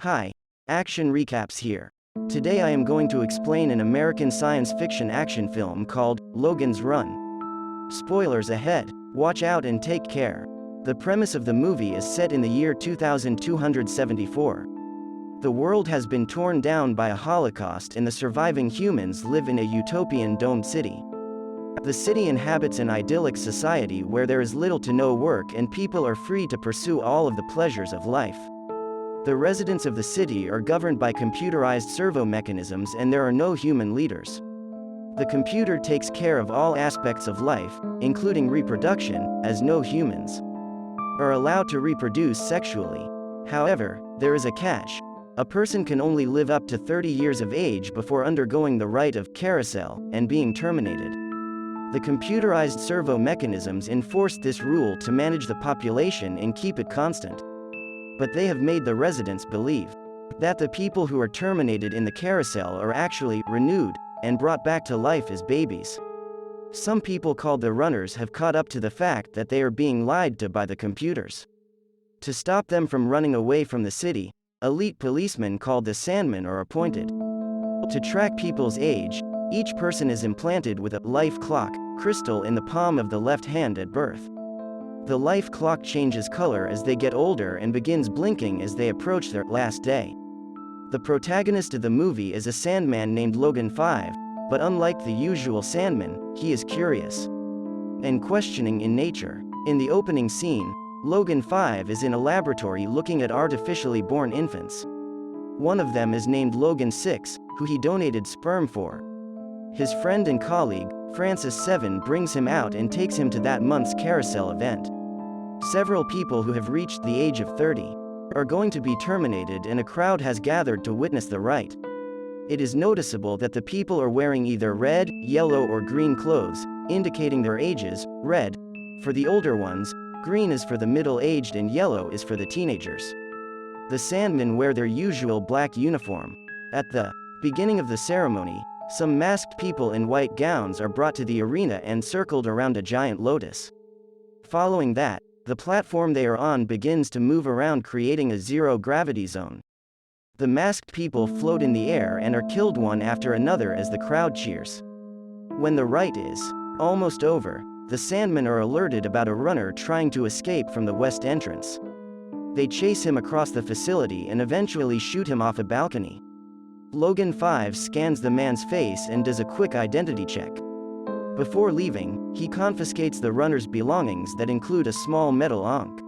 Hi, Action Recaps here. Today I am going to explain an American science fiction action film called Logan's Run. Spoilers ahead, watch out and take care. The premise of the movie is set in the year 2274. The world has been torn down by a Holocaust and the surviving humans live in a utopian domed city. The city inhabits an idyllic society where there is little to no work and people are free to pursue all of the pleasures of life. The residents of the city are governed by computerized servo mechanisms and there are no human leaders. The computer takes care of all aspects of life, including reproduction, as no humans are allowed to reproduce sexually. However, there is a catch. A person can only live up to 30 years of age before undergoing the rite of carousel and being terminated. The computerized servo mechanisms enforced this rule to manage the population and keep it constant. But they have made the residents believe that the people who are terminated in the carousel are actually renewed and brought back to life as babies. Some people called the runners have caught up to the fact that they are being lied to by the computers. To stop them from running away from the city, elite policemen called the Sandmen are appointed. To track people's age, each person is implanted with a life clock crystal in the palm of the left hand at birth. The life clock changes color as they get older and begins blinking as they approach their last day. The protagonist of the movie is a Sandman named Logan 5, but unlike the usual Sandman, he is curious and questioning in nature. In the opening scene, Logan 5 is in a laboratory looking at artificially born infants. One of them is named Logan 6, who he donated sperm for. His friend and colleague, Francis 7, brings him out and takes him to that month's carousel event. Several people who have reached the age of 30 are going to be terminated and a crowd has gathered to witness the rite. It is noticeable that the people are wearing either red, yellow or green clothes, indicating their ages. Red for the older ones, green is for the middle-aged and yellow is for the teenagers. The Sandmen wear their usual black uniform. At the beginning of the ceremony, some masked people in white gowns are brought to the arena and circled around a giant lotus. Following that, the platform they are on begins to move around, creating a zero-gravity zone. The masked people float in the air and are killed one after another as the crowd cheers. When the rite is almost over, the Sandmen are alerted about a runner trying to escape from the west entrance. They chase him across the facility and eventually shoot him off a balcony. Logan 5 scans the man's face and does a quick identity check. Before leaving, he confiscates the runner's belongings that include a small metal ankh.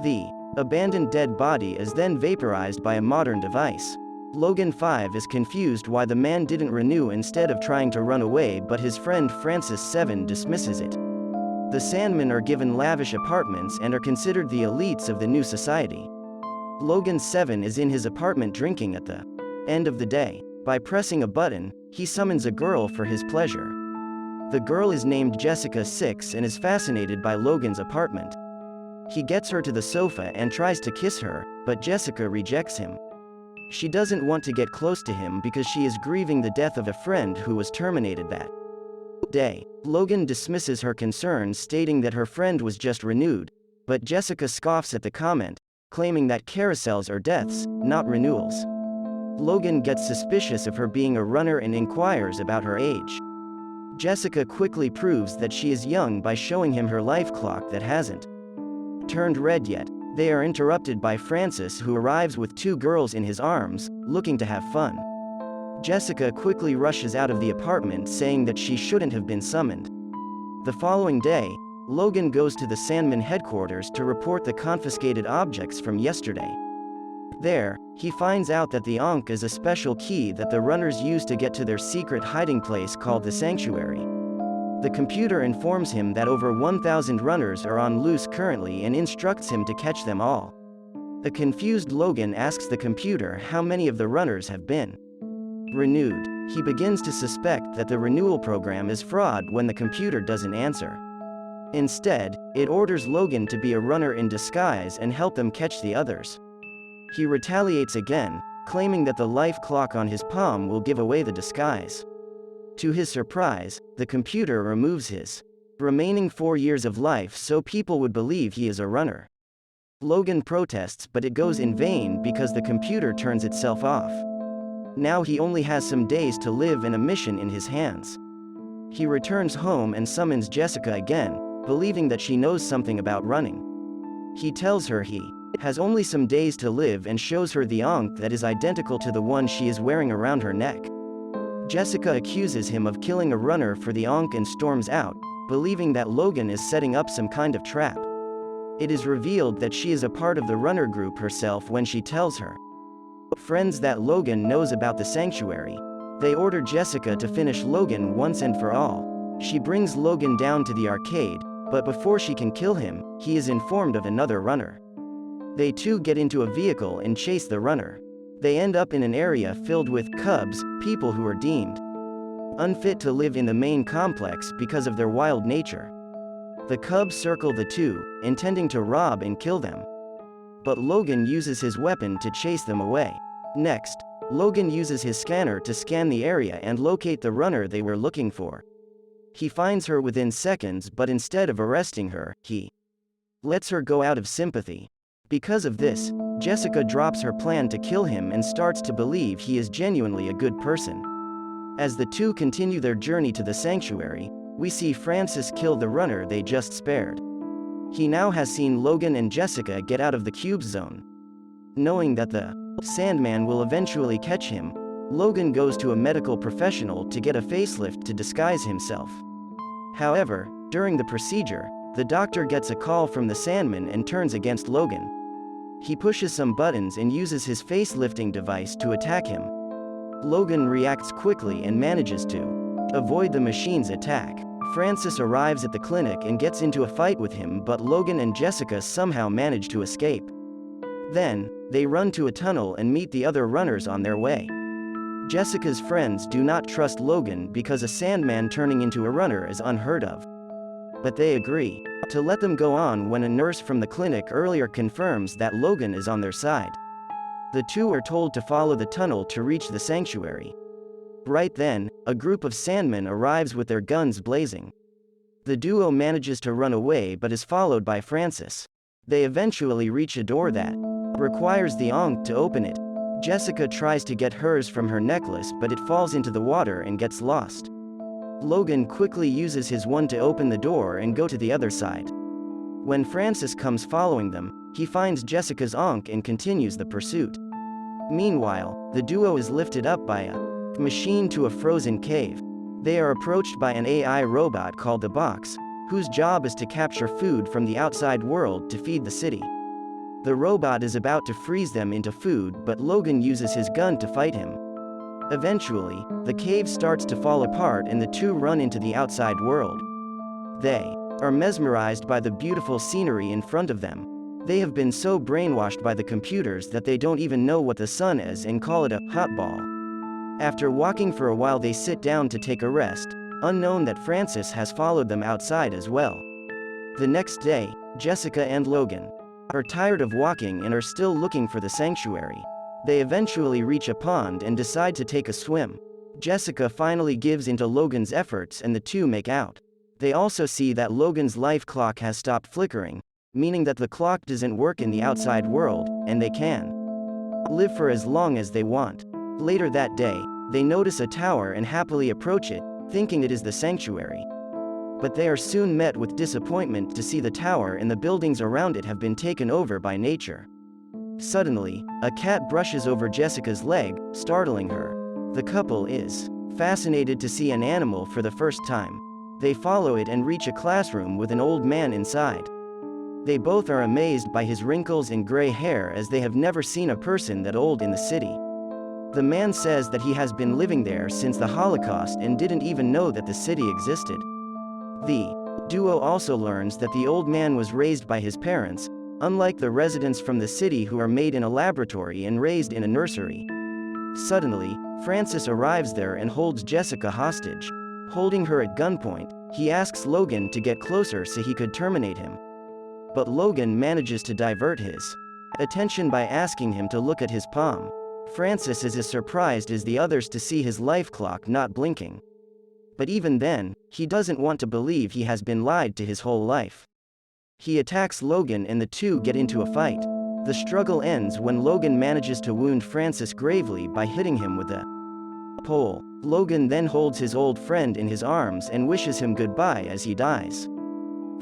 The abandoned dead body is then vaporized by a modern device. Logan 5 is confused why the man didn't renew instead of trying to run away, but his friend Francis 7 dismisses it. The Sandmen are given lavish apartments and are considered the elites of the new society. Logan 7 is in his apartment drinking at the end of the day. By pressing a button, he summons a girl for his pleasure. The girl is named Jessica 6 and is fascinated by Logan's apartment. He gets her to the sofa and tries to kiss her, but Jessica rejects him. She doesn't want to get close to him because she is grieving the death of a friend who was terminated that day. Logan dismisses her concerns, stating that her friend was just renewed, but Jessica scoffs at the comment, claiming that carousels are deaths, not renewals. Logan gets suspicious of her being a runner and inquires about her age. Jessica quickly proves that she is young by showing him her life clock that hasn't turned red yet. They are interrupted by Francis, who arrives with two girls in his arms, looking to have fun. Jessica quickly rushes out of the apartment, saying that she shouldn't have been summoned. The following day, Logan goes to the Sandman headquarters to report the confiscated objects from yesterday. There, he finds out that the ankh is a special key that the runners use to get to their secret hiding place called the Sanctuary. The computer informs him that over 1,000 runners are on loose currently and instructs him to catch them all. The confused Logan asks the computer how many of the runners have been renewed. He begins to suspect that the renewal program is fraud when the computer doesn't answer. Instead, it orders Logan to be a runner in disguise and help them catch the others. He retaliates again, claiming that the life clock on his palm will give away the disguise. To his surprise, the computer removes his remaining 4 years of life so people would believe he is a runner. Logan protests, but it goes in vain because the computer turns itself off. Now he only has some days to live and a mission in his hands. He returns home and summons Jessica again, believing that she knows something about running. He tells her he has only some days to live and shows her the ankh that is identical to the one she is wearing around her neck. Jessica accuses him of killing a runner for the ankh and storms out, believing that Logan is setting up some kind of trap. It is revealed that she is a part of the runner group herself when she tells her friends that Logan knows about the sanctuary. They order Jessica to finish Logan once and for all. She brings Logan down to the arcade, but before she can kill him, he is informed of another runner. They too get into a vehicle and chase the runner. They end up in an area filled with cubs, people who are deemed unfit to live in the main complex because of their wild nature. The cubs circle the two, intending to rob and kill them. But Logan uses his weapon to chase them away. Next, Logan uses his scanner to scan the area and locate the runner they were looking for. He finds her within seconds, but instead of arresting her, he lets her go out of sympathy. Because of this, Jessica drops her plan to kill him and starts to believe he is genuinely a good person. As the two continue their journey to the sanctuary, we see Francis kill the runner they just spared. He now has seen Logan and Jessica get out of the cube zone. Knowing that the Sandman will eventually catch him, Logan goes to a medical professional to get a facelift to disguise himself. However, during the procedure, the doctor gets a call from the Sandman and turns against Logan. He pushes some buttons and uses his facelifting device to attack him. Logan reacts quickly and manages to avoid the machine's attack. Francis arrives at the clinic and gets into a fight with him, but Logan and Jessica somehow manage to escape. Then, they run to a tunnel and meet the other runners on their way. Jessica's friends do not trust Logan because a Sandman turning into a runner is unheard of. But they agree to let them go on when a nurse from the clinic earlier confirms that Logan is on their side. The two are told to follow the tunnel to reach the sanctuary. Right then, a group of Sandmen arrives with their guns blazing. The duo manages to run away but is followed by Francis. They eventually reach a door that requires the ankh to open it. Jessica tries to get hers from her necklace, but it falls into the water and gets lost. Logan quickly uses his one to open the door and go to the other side. When Francis comes following them, he finds Jessica's ankh and continues the pursuit. Meanwhile, the duo is lifted up by a machine to a frozen cave. They are approached by an AI robot called the Box, whose job is to capture food from the outside world to feed the city. The robot is about to freeze them into food, but Logan uses his gun to fight him. Eventually, the cave starts to fall apart and the two run into the outside world. They are mesmerized by the beautiful scenery in front of them. They have been so brainwashed by the computers that they don't even know what the sun is and call it a hot ball. After walking for a while, they sit down to take a rest, unknown that Francis has followed them outside as well. The next day, Jessica and Logan are tired of walking and are still looking for the sanctuary. They eventually reach a pond and decide to take a swim. Jessica finally gives into Logan's efforts and the two make out. They also see that Logan's life clock has stopped flickering, meaning that the clock doesn't work in the outside world, and they can live for as long as they want. Later that day, they notice a tower and happily approach it, thinking it is the sanctuary. But they are soon met with disappointment to see the tower and the buildings around it have been taken over by nature. Suddenly, a cat brushes over Jessica's leg, startling her. The couple is fascinated to see an animal for the first time. They follow it and reach a classroom with an old man inside. They both are amazed by his wrinkles and gray hair, as they have never seen a person that old in the city. The man says that he has been living there since the Holocaust and didn't even know that the city existed. The duo also learns that the old man was raised by his parents, unlike the residents from the city who are made in a laboratory and raised in a nursery. Suddenly, Francis arrives there and holds Jessica hostage. Holding her at gunpoint, he asks Logan to get closer so he could terminate him. But Logan manages to divert his attention by asking him to look at his palm. Francis is as surprised as the others to see his life clock not blinking. But even then, he doesn't want to believe he has been lied to his whole life. He attacks Logan and the two get into a fight. The struggle ends when Logan manages to wound Francis gravely by hitting him with a pole. Logan then holds his old friend in his arms and wishes him goodbye as he dies.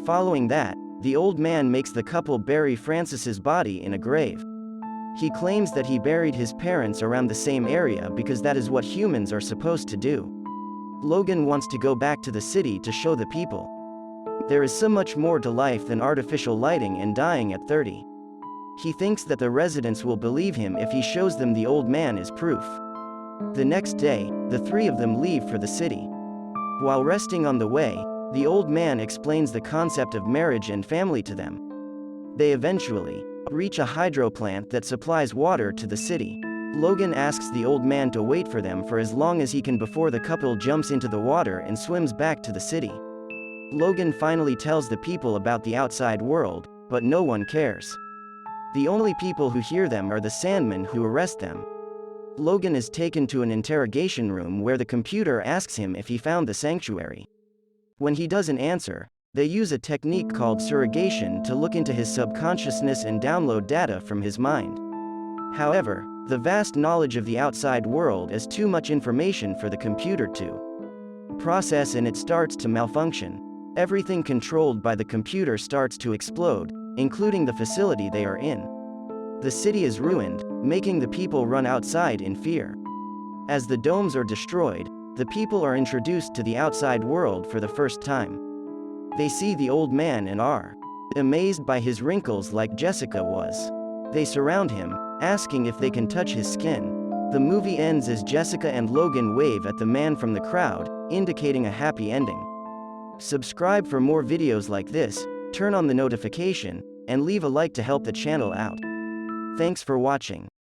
Following that, the old man makes the couple bury Francis's body in a grave. He claims that he buried his parents around the same area because that is what humans are supposed to do. Logan wants to go back to the city to show the people. There is so much more to life than artificial lighting and dying at 30. He thinks that the residents will believe him if he shows them the old man as proof. The next day, the three of them leave for the city. While resting on the way, the old man explains the concept of marriage and family to them. They eventually reach a hydro plant that supplies water to the city. Logan asks the old man to wait for them for as long as he can before the couple jumps into the water and swims back to the city. Logan finally tells the people about the outside world, but no one cares. The only people who hear them are the Sandmen who arrest them. Logan is taken to an interrogation room where the computer asks him if he found the sanctuary. When he doesn't answer, they use a technique called surrogation to look into his subconsciousness and download data from his mind. However, the vast knowledge of the outside world is too much information for the computer to process, and it starts to malfunction. Everything controlled by the computer starts to explode, including the facility they are in. The city is ruined, making the people run outside in fear. As the domes are destroyed, the people are introduced to the outside world for the first time. They see the old man and are amazed by his wrinkles like Jessica was. They surround him, asking if they can touch his skin. The movie ends as Jessica and Logan wave at the man from the crowd, indicating a happy ending. Subscribe for more videos like this, turn on the notification, and leave a like to help the channel out. Thanks for watching.